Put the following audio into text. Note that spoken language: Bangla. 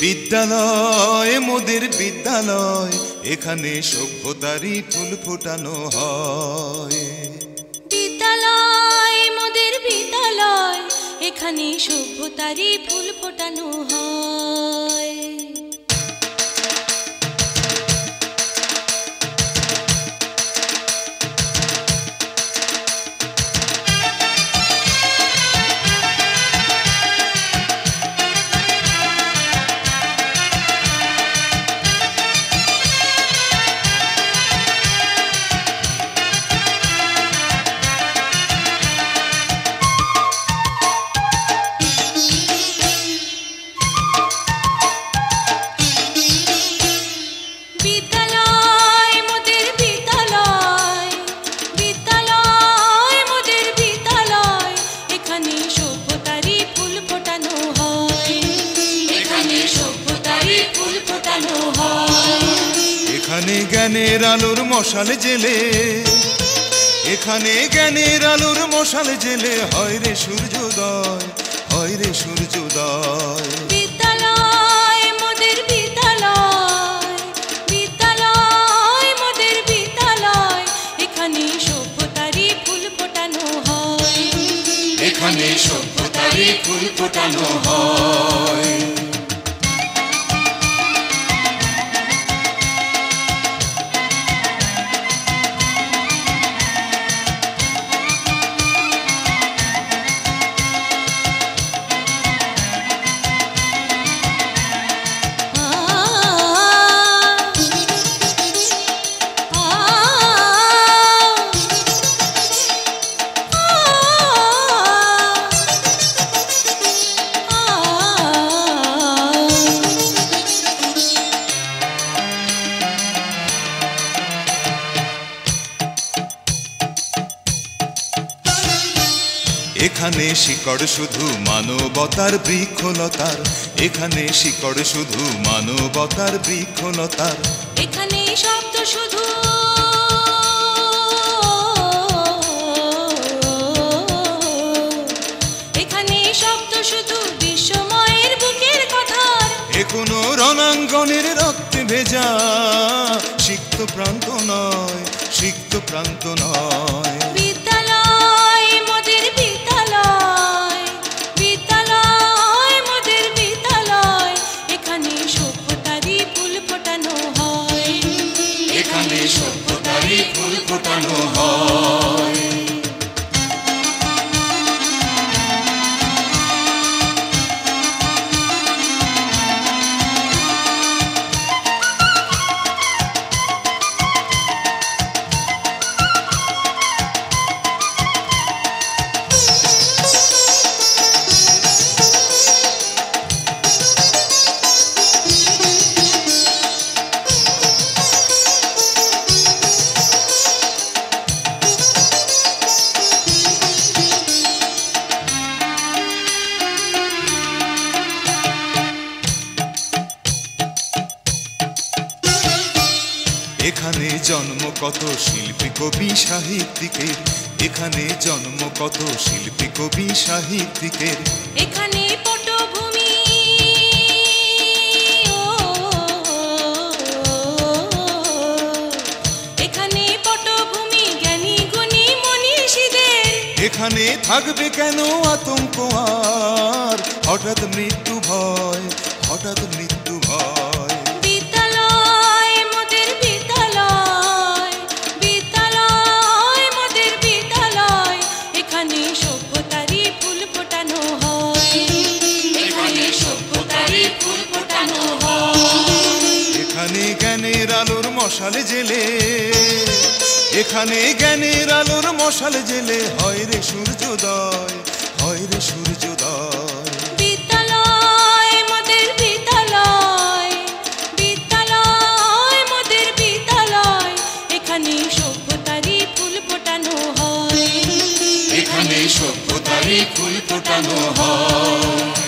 বিদ্যালয় মোদের বিদ্যালয়, এখানে সভ্যতারই ফুল ফোটানো হয়। বিদ্যালয় মোদের বিদ্যালয়, এখানে সভ্যতারই ফুল ফোটানো হয়। এখানে জ্ঞানের আলোর মশাল জেলে, এখানে জ্ঞানের আলোর মশাল জেলে হয় রে সূর্যোদয়, হয় রে সূর্যোদয়। বিদ্যালয় মোদের বিদ্যালয়, বিদ্যালয় মোদের বিদ্যালয়, এখানে সভ্যতারই ফুল ফোটানো হয়। এখানে সভ্যতারই ফুল ফোটানো হয়। এখানে শিকড় শুধু মানবতার বৃক্ষলতার, এখানে শিকড় শুধু মানবতার বৃক্ষলতার। এখানে শব্দ শুধু এখানে শব্দ শুধু বিশ্বময়ের বুকের কথার। এ কোনো রণাঙ্গনের রক্তে ভেজা সিক্ত প্রান্ত নয়, সিক্ত প্রান্ত নয়। বিদ্যালয় মোদের বিদ্যালয়, বিদ্যালয় মোদের বিদ্যালয়, এখানে সভ্যতারই ফুল ফোটানো হয়। এখানে সভ্যতারই ফুল ফোটানো হয়। এখানে জন্ম কত শিল্পী কবি সাহিত্যিকের, এখানে জন্ম কত শিল্পী কবি সাহিত্যিকের। এখানে পটভূমি এখানে পটভূমি জ্ঞানী গুণী মনীষীদের। এখানে থাকবে কেন আতঙ্ক আর হঠাৎ মৃত্যু ভয়, হঠাৎ মৃত্যু ভয়। বিদ্যালয় মোদের বিদ্যালয়, বিদ্যালয় মোদের বিদ্যালয়, এখানে সভ্যতারই ফুল ফোটানো হয়। এখানে সভ্যতারই ফুল ফোটানো হয়। এখানে জ্ঞানের আলোর মশাল জেলে, এখানে জ্ঞানের আলোর মশাল জেলে হয় রে সূর্যোদয়, হয় রে সূর্যোদয়। বিদ্যালয় মোদের বিদ্যালয়, বিদ্যালয় মোদের বিদ্যালয়, এখানে সভ্যতারই ফুল ফোটানো হয়। এখানে সভ্যতারই ফুল ফোটানো হয়।